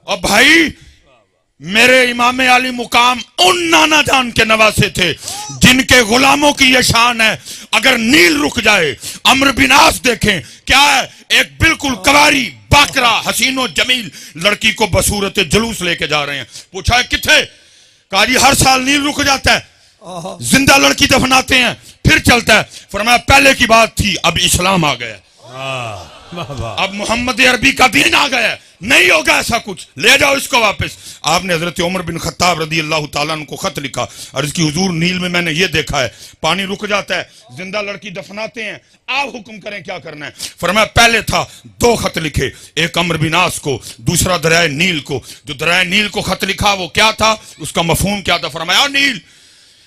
और भाई मेरे इमाम अली मुकाम उन नाना जान के नवासे थे जिनके गुलामों की ये शान है, अगर नील रुक जाए। अम्र बिन आस देखें, क्या है, एक बिल्कुल कवारी बाकरा हसीनो जमील लड़की को बसूरत जुलूस लेके जा रहे हैं। पूछा है किथे? कहा जी हर साल नील रुक जाता है, जिंदा लड़की दफनाते हैं फिर चलता है। फरमाया पहले की बात थी, अब इस्लाम आ गया, अब मोहम्मद अरबी का दीन आ गया, नहीं होगा ऐसा कुछ, ले जाओ इसको वापस। आपने हजरत उमर बिन खत्ताब रदी अल्लाह ताला अन्हु को खत लिखा और इसकी हुजूर नील में मैंने ये देखा है, पानी रुक जाता है, जिंदा लड़की दफनाते हैं, आप हुक्म करें क्या करना है। फरमाया पहले था 2 खत लिखे, एक अम्र बिन आस को, दूसरा दरियाए नील को। जो दरियाए नील को खत लिखा वो क्या था, उसका मफहूम क्या था। फरमाया नील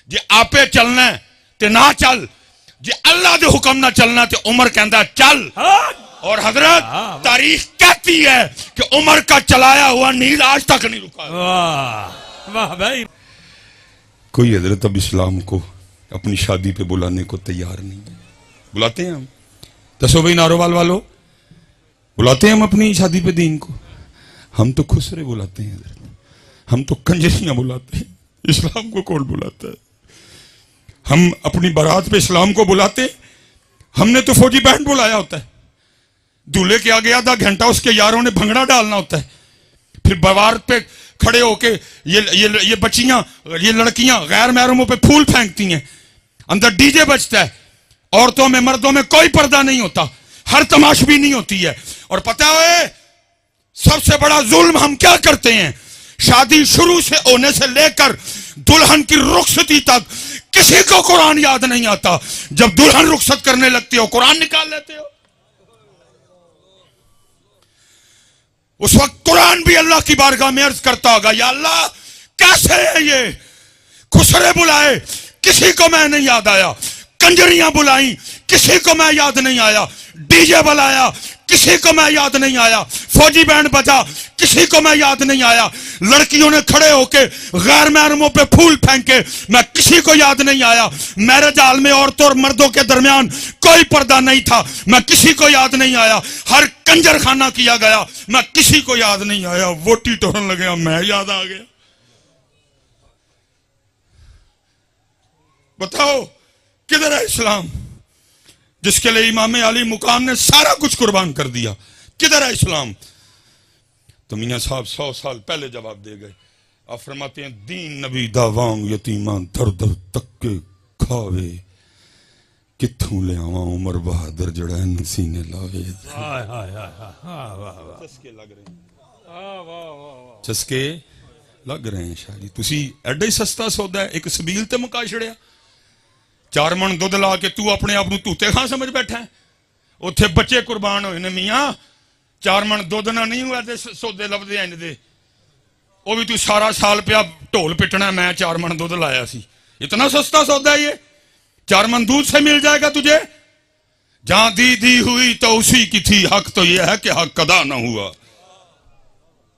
जे आपे चलना है ते ना चल, जे अल्लाह के हुक्म ना चलना ते उमर कहता चल। और हजरत तारीख कहती है कि उमर का चलाया हुआ नील आज तक नहीं रुका। वाह भाई। कोई हजरत अब इस्लाम को अपनी शादी पे बुलाने को तैयार नहीं है। बुलाते हैं हम, दसो भाई नारोवाल वालों, बुलाते हैं हम अपनी शादी पे दीन को? हम तो खुसरे बुलाते हैं हजरत, हम तो कंजरियां बुलाते हैं, इस्लाम को कौन बुलाता है? हम अपनी बारात पे इस्लाम को बुलाते? हमने तो फौजी बैंड बुलाया होता है, दूल्हे के आगे आधा घंटा उसके यारों ने भंगड़ा डालना होता है, फिर बारात पे खड़े होके ये बच्चियां, ये लड़कियां गैर महरमों पे फूल फेंकती हैं, अंदर डीजे बजता है, औरतों में मर्दों में कोई पर्दा नहीं होता, हर तमाशबी नहीं होती है। और पता है सबसे बड़ा जुल्म हम क्या करते हैं, शादी शुरू से होने से लेकर दुल्हन की रुखसती तक किसी को कुरान याद नहीं आता। जब दुल्हन रुखसत करने लगती हो कुरान निकाल लेते हो। उस वक्त कुरान भी अल्लाह की बारगाह में अर्ज करता होगा, या अल्लाह कैसे है ये, खुसरे बुलाए किसी को मैं नहीं याद आया, कंजरियां बुलाई किसी को मैं याद नहीं आया, डीजे बुलाया किसी को मैं याद नहीं आया, फौजी बैंड बजा किसी को मैं याद नहीं आया, लड़कियों ने खड़े होके गैर महरमों पे फूल फेंके, मैं किसी को याद नहीं आया, मैरिज हॉल में औरतों और मर्दों के दरमियान कोई पर्दा नहीं था, मैं किसी को याद नहीं आया, हर कंजर खाना किया गया, मैं किसी को याद नहीं आया, वोटी टोरन लगे मैं याद आ गया। बताओ किधर है इस्लाम जिसके लिए इमाम अली मुकाम ने सारा कुछ कुर्बान कर दिया? किधर है इस्लाम? तो मियां साहब 100 साल पहले जवाब दे गए। आप फरमाते हैं दीन नबी दावांग यतीमा दर दर तक के खावे, किथों ले आवा उमर बहादुर जड़ा सीने लावे। चस्के लग रहे हैं, चस्के लग रहे हैं शायरी। तुसी एडा ही सस्ता सौदा है, एक सबील ते मुका छड़िया, 4 मन दुध ला के तू अपने आप को धूते खां समझ बैठा है। उत्थे बच्चे कुर्बान होए ने मियां, 4 मन दुध ना नहीं हुआ सौदे लभदे इंज दे, वो भी तू सारा साल पिया ढोल पिटना, मैं 4 मन दुध लाया सी। इतना सस्ता सौदा है ये, 4 मन दूध से मिल जाएगा तुझे। जहां दी हुई तो उसी की थी, हक तो यह है कि हक अदा ना हुआ।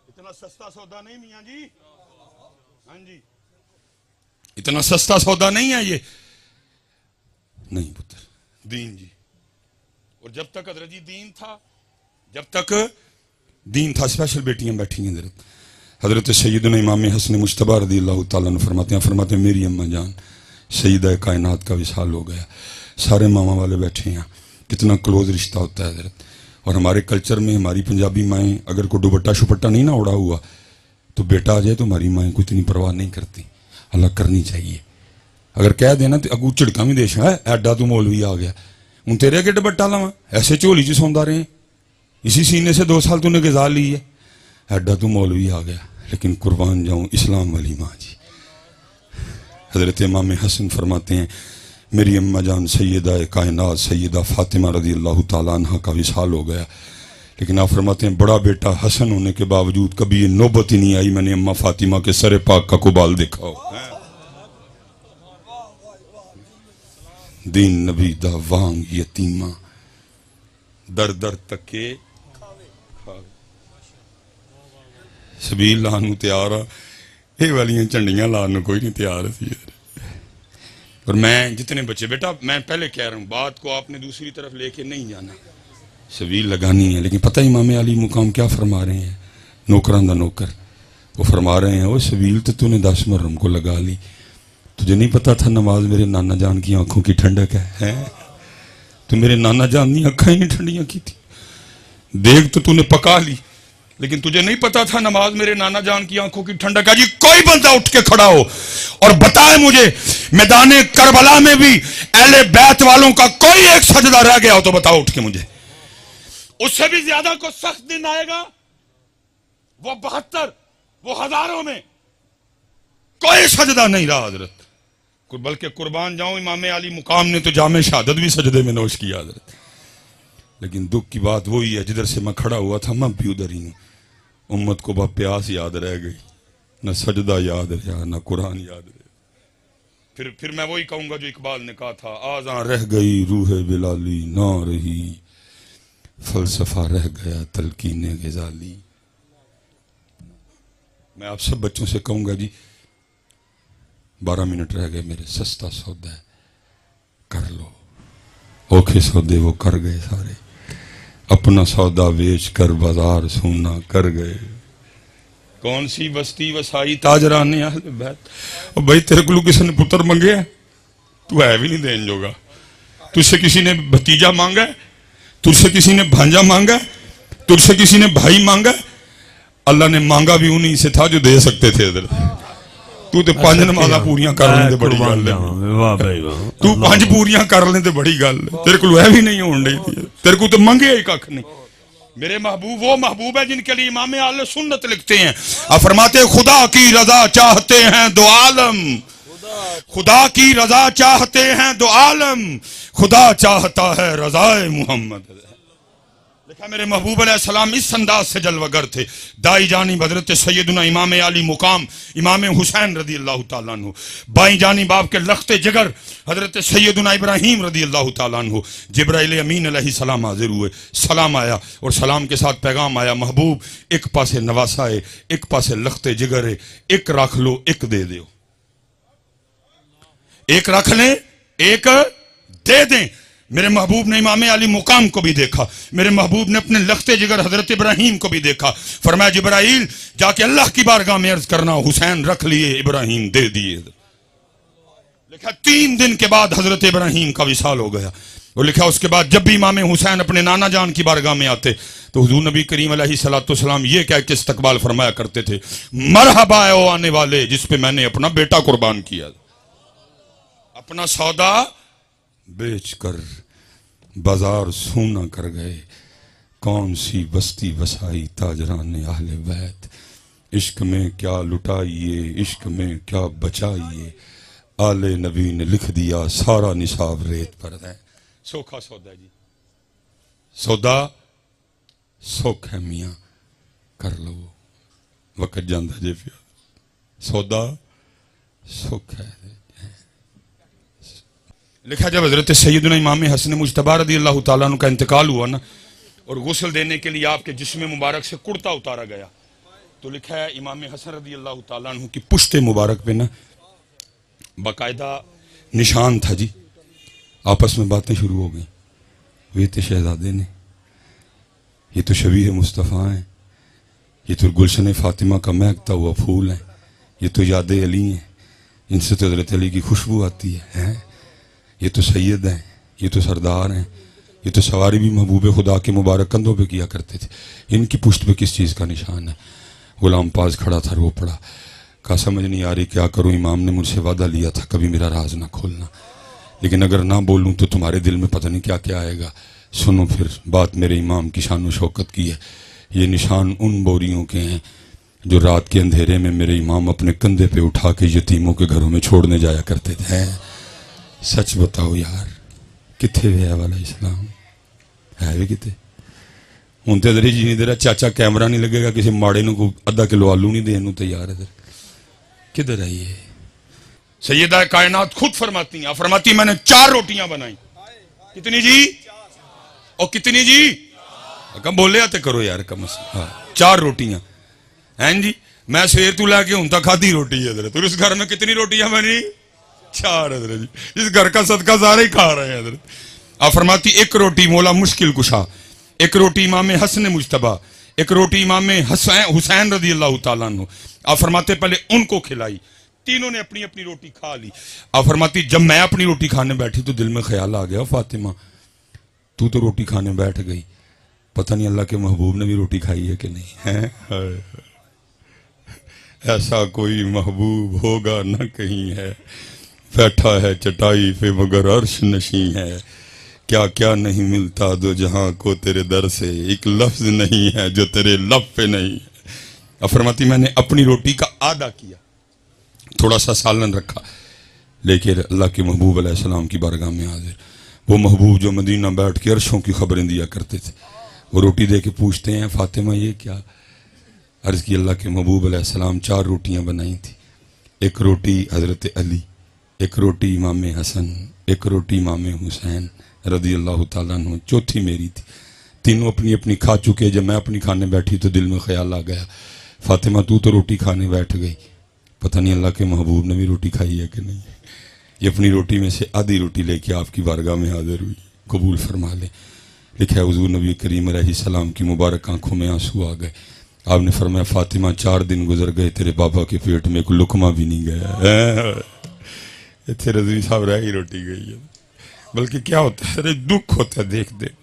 इतना सस्ता सौदा नहीं मियां जी, हाँ जी, इतना सस्ता सौदा नहीं है ये, नहीं पुत्र, दीन जी। और जब तक हजरत जी दीन था, जब तक दीन था, स्पेशल बेटियां बैठी हैं हजरत सैयदना इमाम हसन मुश्तबा रदी अल्लाह ताला अन्हु फरमाते हैं मेरी अम्मा जान सईदा कायनात का विसाल हो गया, सारे मामा वाले बैठे हैं, कितना क्लोज रिश्ता होता है हजरत। और हमारे कल्चर में हमारी पंजाबी माएँ अगर कोई दुपट्टा शुपट्टा नहीं ना उड़ा हुआ तो बेटा आ जाए तो हमारी माएँ को इतनी परवाह नहीं करती, अल्लाह करनी चाहिए। अगर कह देना तो अगू झिड़का भी देश है, एडा तू मौलवी आ गया, हूं तेरे अगे दुपट्टा लावा, ऐसे झोली च सौंदा रहे, इसी सीने से 2 साल तूने ग़िज़ा ली है, एडा तू मौलवी आ गया। लेकिन कुर्बान जाऊं इस्लाम वाली माँ जी। हजरत इमाम हसन फरमाते हैं मेरी अम्मा जान सैयदा कायनात सैयदा फातिमा रदी अल्लाह ताला अन्हा का विसाल हो गया, लेकिन आप फरमाते हैं बड़ा बेटा हसन होने के बावजूद कभी ये नौबत ही नहीं आई मैंने अम्मा फातिमा के सरे पाक का कुबाल देखा हो। दीन नबी दा वांग यतीमा दर दर तके सबील लानू तैयार आ, ये वालियां झंडियां लाने कोई नहीं तैयार सी। और मैं जितने बच्चे, बेटा मैं पहले कह रहा हूँ बात को आपने दूसरी तरफ लेके नहीं जाना, सबील लगानी है। लेकिन पता इमाम अली मुकाम क्या फरमा रहे हैं, नौकरां दा नौकर। वो फरमा रहे हैं, वो सबील तो तूने 10 मुहर्रम को लगा ली, तुझे नहीं पता था नमाज मेरे नाना जान की आंखों की ठंडक है? तो मेरे नाना जान दी आंखें ही ठंडियां की थी। देख तो तूने पका ली, लेकिन तुझे नहीं पता था नमाज मेरे नाना जान की आंखों की ठंडक है। जी कोई बंदा उठ के खड़ा हो और बताए मुझे मैदाने करबला में भी अहले बैत वालों का कोई एक सजदा रह गया हो तो बताओ उठ के मुझे। उससे भी ज्यादा को सख्त दिन आएगा, वो 72, वो हजारों में कोई सजदा नहीं रहा हजरत। बल्कि कुर्बान जाऊं, इमाम अली मुकाम ने तो जामे शहादत भी सजदे में नोश किया हजरत। लेकिन दुख की बात वही है, जिधर से मैं खड़ा हुआ था मैं भी उधर ही हूं। उम्मत को बस प्यास याद रह गई, न सजदा याद रहा, न कुरान याद रहा। फिर मैं वही कहूंगा जो इकबाल ने कहा था, आज़ां रह गई रूह बिलाली, ना रही फलसफा रह गया तलकीने ग़ज़ाली। मैं आप सब बच्चों से कहूंगा जी, 12 मिनट रह गए मेरे, सस्ता सौदा है कर लो। औखे सौदे वो कर गए सारे, अपना सौदा बेच कर बाजार सूना कर गए। कौन सी बस्ती वसाई ताजराने अहले बैत। और भाई तेरे को किसी ने पुत्र मंगे है, तू है भी नहीं देने जोगा। तुझसे किसी ने भतीजा मांगा है, तुझसे किसी ने भांजा मांगा है, तुझसे किसी ने भाई मांगा है। अल्लाह ने मांगा भी उन्हीं से था जो दे सकते थे। इधर तू तो 5 नमाज़ां पूरियां कर लें बड़ी गल है। वाह भाई वाह, तू 5 पूरियां कर लें तो बड़ी गल है। तेरे को है भी नहीं होने दी, तेरे को तो मंगे ही कख नहीं। मेरे महबूब वो महबूब है जिनके लिए इमाम आले सुन्नत लिखते हैं। आप फरमाते खुदा की रजा चाहते हैं दो आलम, खुदा की रजा चाहते हैं दो आलम, खुदा चाहता है रजाए मोहम्मद। देखा मेरे महबूब अलैहिस्सलाम इस अंदाज से जलवागर थे। दाई जानी हज़रत सैयदना इमाम अली मुकाम इमाम हुसैन रदी अल्लाह ताला अन्हु, बाई जानी बाप के लख्ते जिगर हज़रत सैयदना इब्राहीम रदी अल्लाह ताला अन्हु। जिब्राइल अमीन अलैहिस्सलाम हाजिर हुए, सलाम आया और सलाम के साथ पैगाम आया, महबूब एक पासे नवासा है, एक पासे लख्ते जिगर है, एक रख लो एक दे दो। एक रख लें एक दे दें। मेरे महबूब ने इमाम अली मुकाम को भी देखा, मेरे महबूब ने अपने लख्ते जिगर हजरत इब्राहीम को भी देखा। फरमाया जिब्राइल जाके अल्लाह की बारगाह में अर्ज करना, हुसैन रख लिए इब्राहीम दे दिए। लिखा 3 दिन के बाद हजरत इब्राहीम का विसाल हो गया। वो लिखा उसके बाद जब भी इमाम हुसैन अपने नाना जान की बारगाह में आते तो हुजूर नबी करीम अलैहिस्सलाम ये कह के इस्तकबाल फरमाया करते थे, मरहबा है वो आने वाले जिस पे मैंने अपना बेटा कुर्बान किया। अपना सौदा बेचकर बाजार सूना कर गए। कौन सी बस्ती बसाई ताजराने अहले बैत, इश्क में क्या लुटाइए इश्क में क्या बचाइए, आले नबी ने लिख दिया सारा निसाब रेत पर है। सोखा सौदा जी, सौदा सोख है मियाँ कर लो, वक़्त जांदा जे पिया, सौदा सोख है। लिखा जब हजरत सैयदना इमाम हसन मुज्तबा रज़ी अल्लाह ताला अन्हु का इंतकाल हुआ ना, और गुस्ल देने के लिए आपके जिस्म मुबारक से कुर्ता उतारा गया, तो लिखा है इमाम हसन रज़ी अल्लाह ताला अन्हु की पुश्त मुबारक पे ना बाकायदा निशान था जी। आपस में बातें शुरू हो गई, वे तो शहजादे ने, ये तो शबीह मुस्तफ़ा हैं, ये तो गुलशन फातिमा का महकता हुआ फूल है, ये तो याद अली हैं, इनसे तो हज़रत अली की खुशबू आती है, ये तो सैयद हैं, ये तो सरदार हैं, ये तो सवारी भी महबूब खुदा के मुबारक कंधों पे किया करते थे, इनकी पुश्त पे किस चीज़ का निशान है। गुलाम पास खड़ा था, रो पड़ा, कहा समझ नहीं आ रही क्या करूं, इमाम ने मुझसे वादा लिया था कभी मेरा राज ना खोलना, लेकिन अगर ना बोलूं तो तुम्हारे दिल में पता नहीं क्या क्या आएगा। सुनो फिर बात मेरे इमाम की शान व शौकत की है। ये निशान उन बोरियों के हैं जो रात के अंधेरे में मेरे इमाम अपने कंधे पे उठा के यतीमों के घरों में छोड़ने जाया करते थे। सच बताओ यार, किथे वे वाला इस्लाम है भी किते? हूं तो इधर जी इधर चाचा कैमरा नहीं लगेगा, किसी माड़े को आधा किलो आलू नहीं देने तैयार है। किधर है ये? सैयदा कायनात खुद फरमाती हैं, फरमाती मैंने 4 रोटियां बनाई। कितनी जी? और कितनी जी? कम बोले आते करो यार कम से। हाँ 4 रोटियां हैं जी। मैं सवेर तू लैके हूं तक खाधी रोटी है। तो उस घर में कितनी रोटियां बनी? 4 हजरत जी। इस घर का सदका सारे ही खा रहे हैं हजरत। आप फरमाती 1 रोटी मौला मुश्किल कुशा, 1 रोटी इमाम हसन मुज्तबा, एक रोटी इमाम हुसैन रदी अल्लाह ताला अन्हु, आप फरमाते पहले उनको खिलाई, तीनों ने अपनी अपनी रोटी खा ली। आप फरमाती जब मैं अपनी रोटी खाने बैठी तो दिल में ख्याल आ गया, फातिमा तू तो रोटी खाने बैठ गई, पता नहीं अल्लाह के महबूब ने भी रोटी खाई है कि नहीं है। ऐसा कोई महबूब होगा ना कहीं है, बैठा है चटाई पे मगर अर्श नशी है, क्या क्या नहीं मिलता दो जहां को तेरे दर से, एक लफ्ज नहीं है जो तेरे लब पे नहीं है। अब फरमाती मैंने अपनी रोटी का आधा किया, थोड़ा सा सालन रखा, लेकिन अल्लाह के महबूब अलैहिस्सलाम की बारगाह में हाजिर, वो महबूब जो मदीना बैठ के अर्शों की खबरें दिया करते थे, वो रोटी दे के पूछते हैं फातिमा ये क्या। अर्ज की अल्लाह के महबूब अलैहिस्सलाम 4 रोटियां बनाई थी, एक रोटी हजरत अली, एक रोटी इमाम हसन, एक रोटी इमाम हुसैन रदी अल्लाह ताला अन्हु, चौथी मेरी थी। तीनों अपनी अपनी खा चुके, जब मैं अपनी खाने बैठी तो दिल में ख्याल आ गया, फातिमा तू तो रोटी खाने बैठ गई, पता नहीं अल्लाह के महबूब ने भी रोटी खाई है कि नहीं। ये अपनी रोटी में से आधी रोटी लेके आपकी बारगाह में हाजिर हुई, कबूल फरमा ले। लिखा है हुजूर नबी करीम अलैहिस्सलाम की मुबारक आंखों में आंसू आ गए, आपने फरमाया फातिमा 4 दिन गुजर गए, तेरे बाबा के पेट में कोई लुकमा भी नहीं गया। इतने रज़वी साहब रह ही रोटी गई है, बल्कि क्या होता है अरे दुख होता है देख देख।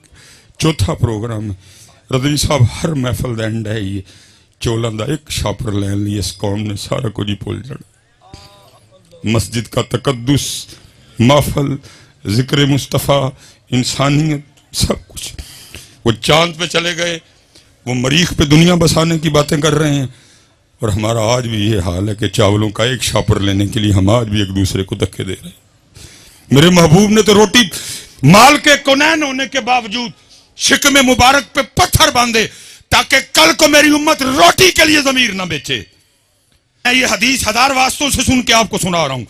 चौथा प्रोग्राम रज़वी साहब हर महफल का एंड है ये, चोलों का एक छापर लैन लिए इस कौम ने सारा कुछ ही भूल जाना। मस्जिद का तकद्दुस, महफल, जिक्र मुस्तफ़ा, इंसानियत, सब कुछ। वो चांद पे चले गए, वो मरीख पे दुनिया बसाने की बातें कर रहे हैं, और हमारा आज भी ये हाल है कि चावलों का एक छापर लेने के लिए हम आज भी एक दूसरे को धक्के दे रहे हैं। मेरे महबूब ने तो रोटी माल के कुनैन होने के बावजूद शिकमे मुबारक पे पत्थर बांधे ताकि कल को मेरी उम्मत रोटी के लिए जमीर ना बेचे। मैं ये हदीस 1000 वास्तों से सुन के आपको सुना रहा हूं,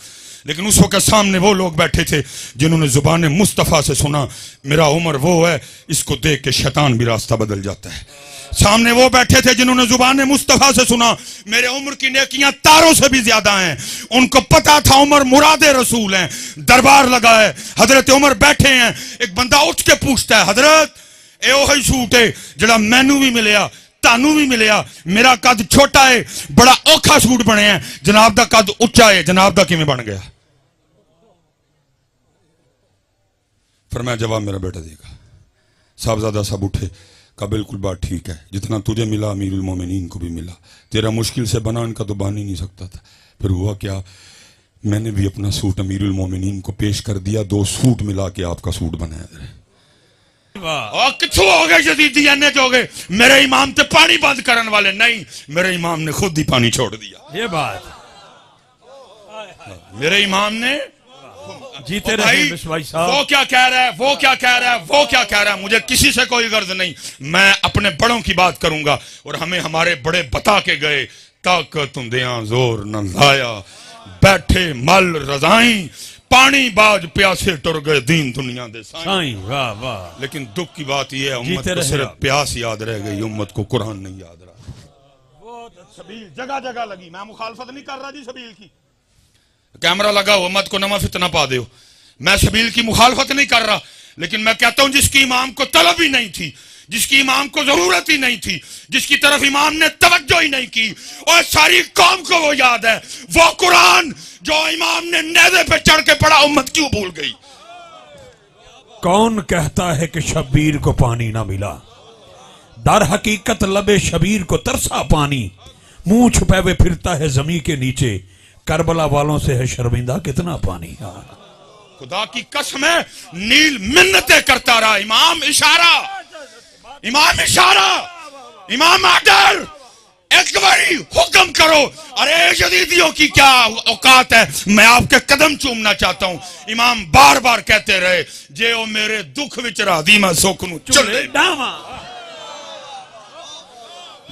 लेकिन उस वक्त सामने वो लोग बैठे थे जिन्होंने जुबान मुस्तफ़ा से सुना मेरा उम्र वो है, इसको देख के शैतान भी रास्ता बदल जाता है। सामने वो बैठे थे जिन्होंने जुबान मुस्तफ़ा से सुना मेरे उम्र की नेकियां तारों से भी ज्यादा हैं, उनको पता था उमर मुरादे रसूल हैं, दरबार लगा है, हजरत उमर बैठे हैं। एक बंदा उठ के पूछता है हजरत ए ओही सूट है जड़ा मैनू भी मिलया तानू भी मिलया, मेरा कद छोटा है, बड़ा औखा सूट बने है, जनाब दा कद उच्चा है, जनाब दा किवें बन गया। फरमाया जवाब मेरा बेटा देगा। साहबजादा साहब उठे, का बिल्कुल बात ठीक है, जितना तुझे मिला अमीरुल मोमिनीन को भी मिला, तेरा मुश्किल से बना इनका तो बन ही नहीं सकता था। फिर हुआ क्या, मैंने भी अपना सूट अमीरुल मोमिनीन को पेश कर दिया, 2 सूट मिला के आपका सूट बनाया। और किथों हो गए जदीदी अन्य हो गए, मेरे इमाम ते पानी बंद करने वाले नहीं, मेरे इमाम ने खुद ही पानी छोड़ दिया। ये बात मेरे इमाम ने जीते रहे विश्वाई साहब। वो क्या कह रहा है, वो क्या कह रहा है, वो क्या कह रहा है, मुझे किसी से कोई गर्ज नहीं, मैं अपने बड़ों की बात करूंगा। और हमें हमारे बड़े बता के गए, ताकत उन्दियां जोर न लाया, बैठे मल रजाई, पानी बाज प्यासे टुर गए दीन दुनिया दे साईं। वाह वाह। लेकिन दुख की बात यह है उम्मत को सिर्फ प्यास याद रह गई, उम्मत को कुरान नहीं याद रहा। सबील जगह जगह लगी, मैं मुखालफत नहीं कर रहा जी सबील की, कैमरा लगा हो मत को नमा फितना पा दो, मैं सबील की मुखालफत नहीं कर रहा, लेकिन मैं कहता हूं जिसकी इमाम को तलब ही नहीं थी, जिसकी इमाम को जरूरत ही नहीं थी, जिसकी तरफ इमाम ने तवज्जो ही नहीं की, और सारी कौम को वो याद है, वो कुरान जो इमाम ने नेज़े पे चढ़ के पढ़ा, उम्मत क्यों भूल गई। कौन कहता है कि शब्बीर को पानी ना मिला, दर हकीकत लबे शबीर को तरसा पानी, मुंह छुपे हुए फिरता है जमी के नीचे, करबला वालों से है शर्मिंदा कितना पानी। खुदा की कसम है नील मिन्नतें करता रहा, इमाम इशारा, इमाम इशारा, इमाम आर्डर, एक बारी हुक्म करो। अरे जदीदियों की क्या औकात है, मैं आपके कदम चूमना चाहता हूं। इमाम बार बार कहते रहे जे ओ मेरे दुख विच राधी मैं सुख नूं चले डावा,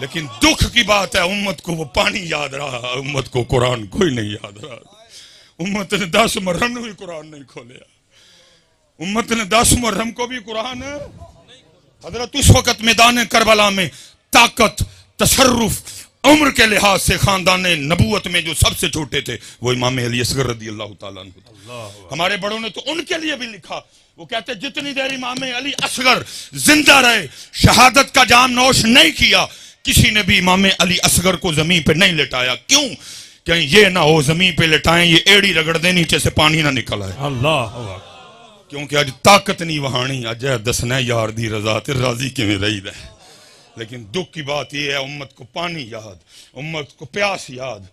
लेकिन दुख की बात है उम्मत को वो पानी याद रहा, उम्मत को कुरान कोई नहीं याद रहा। उम्मत ने 10 मुहर्रम में भी कुरान नहीं खोलिया, उम्मत ने 10 मुहर्रम को भी कुरान। हजरत उस वक्त मैदान करबला में ताकत तशर्रुफ उम्र के लिहाज से खानदान नबूवत में जो सबसे छोटे थे वो इमाम अली असगर रदी अल्लाह ताला अन्हु। हमारे बड़ों ने तो उनके लिए भी लिखा, वो कहते जितनी देर इमाम अली असगर जिंदा रहे, शहादत का जाम नोश नहीं किया, किसी ने भी इमाम अली असगर को जमीन पे नहीं लिटाया। क्यों? कहीं ये ना हो जमीन पे लिटाएं, ये एड़ी रगड़ दे, नीचे से पानी ना निकल आए। अल्लाह, क्योंकि अज ताकत नहीं वहानी, अज दसना यार दी रजा ते राजी किवें रहीदा है। लेकिन दुख की बात यह है, उम्मत को पानी याद, उम्मत को प्यास याद,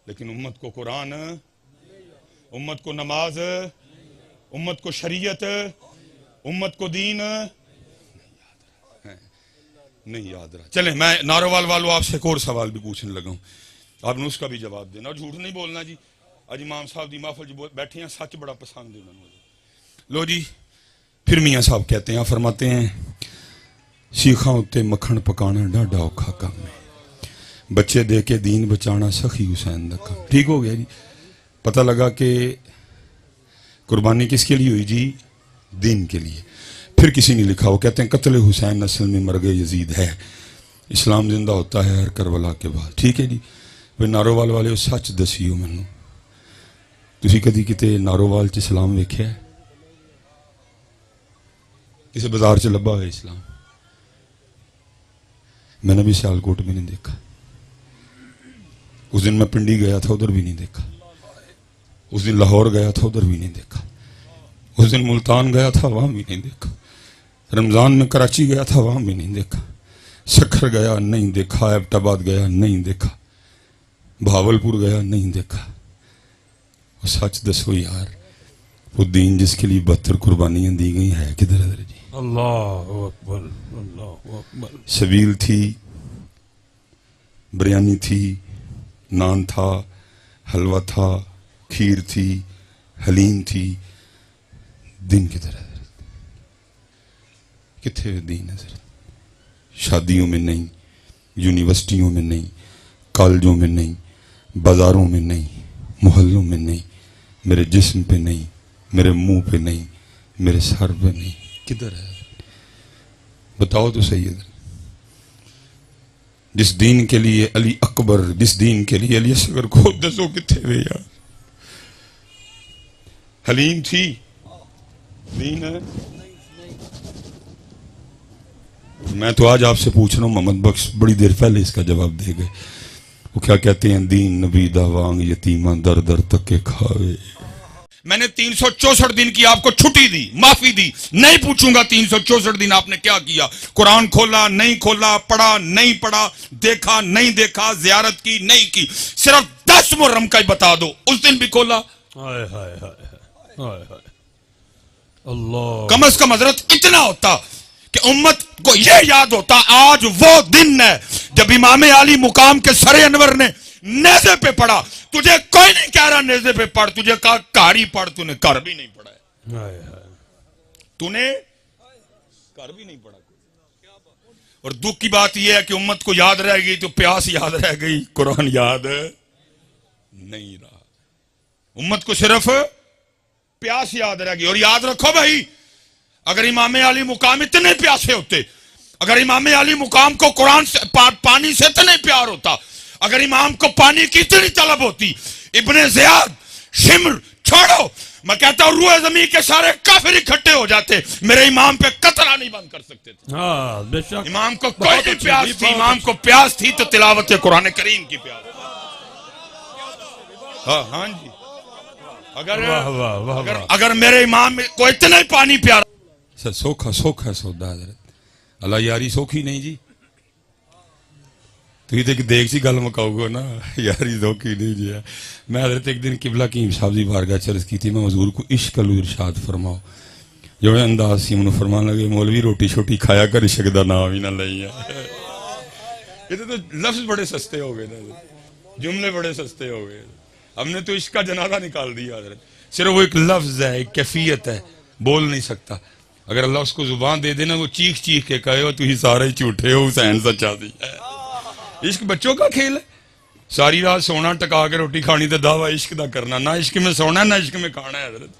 लेकिन उम्मत को कुरान, उम्मत को नमाज, उम्मत को शरीयत, उम्मत को दीन नहीं याद रहा। चले मैं नारोवाल वालों आपसे एक और सवाल भी पूछने लगा हूं, आपने उसका भी जवाब देना और झूठ नहीं बोलना जी। आज इमाम साहब दी महफिल जी बैठे हैं, सच बड़ा पसंद है उन्होंने। लो जी, फिर मियाँ साहब कहते हैं, फरमाते हैं सीखा उत्ते मक्खन पकाना डाढ़ा औखा काम है, बच्चे दे के दीन बचाना सखी हुसैन दा काम। ठीक हो गया जी। पता लगा कि कुर्बानी किसके लिए हुई जी? दीन के लिए। फिर किसी ने लिखा, वो कहते हैं कत्ल हुसैन असल में मरगे यजीद है, इस्लाम जिंदा होता है हर करबला के बाद। ठीक है जी। वे नारोवाल वाले सच दसियो मैनू, तुसी कदी किते नारोवाल च इस्लाम वेख्या है? किसी बाजार च लब्भा है इस्लाम? मैंने भी सियालकोट में नहीं देखा। उस दिन मैं पिंडी गया था, उधर भी नहीं देखा। उस दिन लाहौर गया था, उधर भी नहीं देखा। उस दिन मुल्तान गया था, वहां भी नहीं देखा। रमजान में कराची गया था, वहां भी नहीं देखा। सखर गया नहीं देखा, एबटाबाद गया नहीं देखा, भावलपुर गया नहीं देखा। और सच दसो यार, वो दीन जिसके लिए 72 कुर्बानियां दी गई है किधर है जी? अल्लाह अकबर, अल्लाह अकबर। सबील थी, बिरयानी थी, नान था, हलवा था, खीर थी, हलीम थी, दिन किधर है? किथे दीन है? शादियों में नहीं, यूनिवर्सिटियों में नहीं, कॉलेजों में नहीं, बाजारों में नहीं, मोहल्लों में नहीं, मेरे जिस्म पे नहीं, मेरे मुंह पे नहीं, मेरे सर पे नहीं, किधर है? बताओ तो सही है। जिस दीन के लिए अली अकबर, जिस दीन के लिए अली असगर को दसो किथे वे यार? हलीम थी, दीन है? मैं तो आज आपसे पूछ रहा हूं, मोहम्मद बख्श बड़ी देर पहले इसका जवाब दे गए। वो क्या कहते हैं? दीन नबी दा वांग यतीमा दर दर तक के खावे। मैंने 364 दिन की आपको छुट्टी दी, माफी दी, नहीं पूछूंगा 364 दिन आपने क्या किया। कुरान खोला नहीं खोला, पढ़ा नहीं पढ़ा, देखा नहीं देखा, जियारत की नहीं की, सिर्फ 10 मुहर्रम का ही बता दो, उस दिन भी खोला? हाय हाय हाय हाय हाय, अल्लाह। कम से कम हजरत इतना होता कि उम्मत को यह याद होता, आज वो दिन है जब इमाम आली मुकाम के सरे अनवर ने नेज़े पे पढ़ा। तुझे कोई नहीं कह रहा नेज़े पे पढ़, तुझे कहा कार ही पढ़, तूने कर भी नहीं पढ़ा है, तूने कर भी नहीं पढ़ा। और दुख की बात यह है कि उम्मत को याद रह गई तो प्यास याद रह गई, कुरान याद नहीं रहा। उम्मत को सिर्फ प्यास याद रह गई। और याद रखो भाई, अगर इमाम अली मुकाम इतने प्यासे होते, अगर इमाम अली मुकाम को कुरान से पानी से इतने प्यार होता, अगर इमाम को पानी की इतनी तलब होती, इब्ने ज़ियाद, शिम्र छोड़ो, मैं कहता हूं रूए ज़मीन के सारे काफिर इकट्ठे हो जाते, मेरे इमाम पे कतरा नहीं बंद कर सकते थे। हाँ, बेशक। इमाम को कोई नहीं प्यास थी, इमाम को प्यास थी तो तिलावत कुरान करीम की प्यास। हाँ जी। अगर मेरे इमाम को इतना ही पानी प्यारा, सर सोखा सोखा सौदा अल्लाह यारी सोखी नहीं जी। तुम तो देख सी गल मुकाओगे ना, यारी सौखी नहीं जी। मैं हजरत एक दिन किबला कीम साहब जी बारगाह चर्ज की थी, मैं हजूर को इश्क अलू इरशाद फरमाओ, जो अंदाज सी उन्होंने फरमान लगे मौलवी रोटी छोटी खाया कर, इश्क दा नाम ही ना लई है। ये तो लफ्ज बड़े सस्ते हो गए ना, जुमले बड़े सस्ते हो गए। हमने तो इश्क का जनाजा निकाल दिया हजरत। सिर्फ वो एक लफ्ज है, एक कैफियत है, बोल नहीं सकता। अगर अल्लाह उसको जुबान दे देना, वो चीख चीख के कहे हो तुम सारे झूठे हो, हुसैन सच्चा सी है। इश्क बच्चों का खेल है, सारी रात सोना टका के रोटी खानी तो दावा इश्क दा करना, ना इश्क में सोना ना इश्क में खाना है। हजरत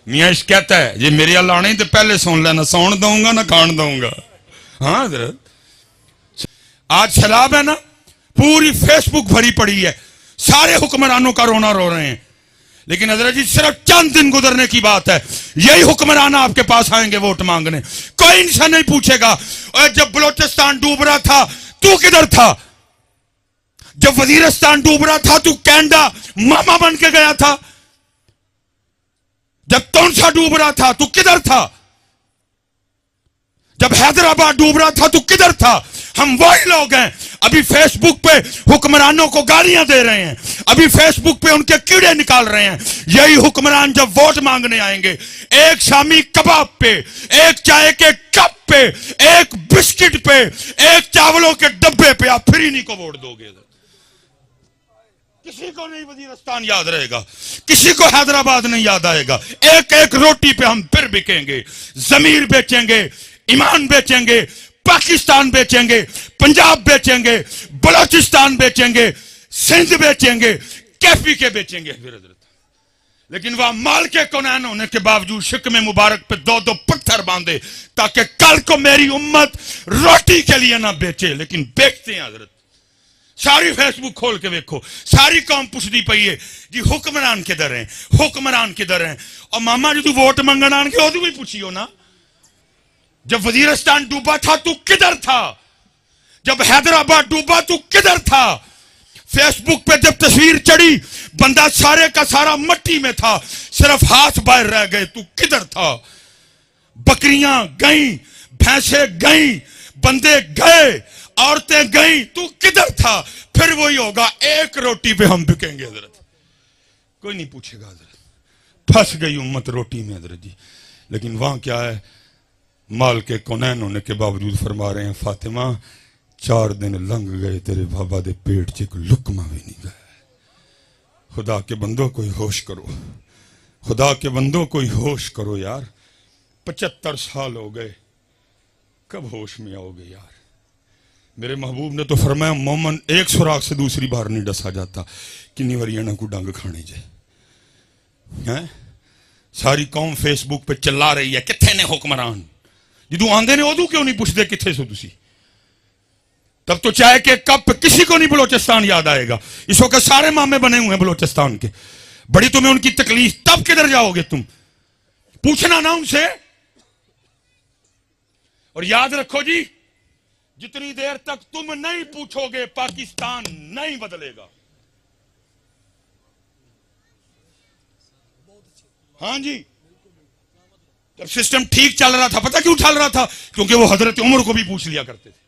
मियाँ इश्क कहता है जे मेरे अल्लाह आने तो पहले सुन लेना, सौन दूंगा ना खान दूंगा। हाँ हजरत, आज सैलाब है ना, पूरी फेसबुक भरी पड़ी है, सारे हुक्मरानों का रोना रो रहे हैं। लेकिन हजरत जी सिर्फ चंद दिन गुजरने की बात है, यही हुक्मरान आपके पास आएंगे वोट मांगने। कोई इनसे नहीं पूछेगा और जब बलोचिस्तान डूब रहा था तू किधर था, जब वजीरिस्तान डूब रहा था तू कैनेडा मामा बन के गया था, जब तौनसा डूब रहा था तू किधर था, जब हैदराबाद डूब रहा था तू किधर था। हम वही लोग हैं, अभी फेसबुक पे हुक्मरानों को गालियां दे रहे हैं, अभी फेसबुक पे उनके कीड़े निकाल रहे हैं। यही हुक्मरान जब वोट मांगने आएंगे, एक शामी कबाब पे, एक चाय के कप पे, एक बिस्किट पे, एक चावलों के डब्बे पे आप फिर इन्हीं को वोट दोगे। किसी को नहीं वजीरिस्तान याद रहेगा, किसी को हैदराबाद नहीं याद आएगा। एक एक रोटी पे हम फिर बिकेंगे, जमीर बेचेंगे, ईमान बेचेंगे, पाकिस्तान बेचेंगे, पंजाब बेचेंगे, बलोचिस्तान बेचेंगे, सिंध बेचेंगे, कैफी के बेचेंगे फिर। लेकिन वह माल के कौनैन होने के बावजूद शिकमे मुबारक पे दो दो पत्थर बांधे ताकि कल को मेरी उम्मत रोटी के लिए ना बेचे, लेकिन बेचते हैं हजरत। सारी फेसबुक खोल के देखो, सारी कौम पुछदी पई है जी हुक्मरान किधर हैं, हुक्मरान किधर हैं। और मामा जी तू वोट मंगण आएंगे उदू भी पूछियो ना, जब वजीरिस्तान डूबा था तू किधर था, जब हैदराबाद डूबा तू किधर था। फेसबुक पे जब तस्वीर चढ़ी बंदा सारे का सारा मट्टी में था, सिर्फ हाथ बाहर रह गए, तू किधर था। बकरियां गई, भैंसे गई, बंदे गए, औरतें गई, तू किधर था। फिर वही होगा, एक रोटी पे हम बिकेंगे हजरत, कोई नहीं पूछेगा हजरत। फंस गई उम्मत रोटी में हजरत जी। लेकिन वहां क्या है, माल के कौनैन होने के बावजूद फरमा रहे हैं फातिमा 4 दिन लंघ गए तेरे बाबा दे पेट च एक लुकमा भी नहीं गया। खुदा के बंदों कोई होश करो, खुदा के बंदों कोई होश करो यार। 75 साल हो गए, कब होश में आओगे यार। मेरे महबूब ने तो फरमाया मोमन एक सुराख से दूसरी बार नहीं डसा जाता, किन्नी वरियाना को डंग खाने जे हैं। सारी कौम फेसबुक पे चिल्ला रही है किथे ने हुक्मरान, जो आंदे ने उदू क्यों नहीं पूछते किथे सो तुसी। तब तो चाय के कप किसी को नहीं बलोचिस्तान याद आएगा। इस वक्त सारे मामे बने हुए हैं बलोचिस्तान के, बड़ी तुम्हें उनकी तकलीफ, तब किधर जाओगे तुम, पूछना ना उनसे। और याद रखो जी, जितनी देर तक तुम नहीं पूछोगे पाकिस्तान नहीं बदलेगा। हाँ जी, जब सिस्टम ठीक चल रहा था, पता क्यों चल रहा था, क्योंकि वो हजरत उमर को भी पूछ लिया करते थे।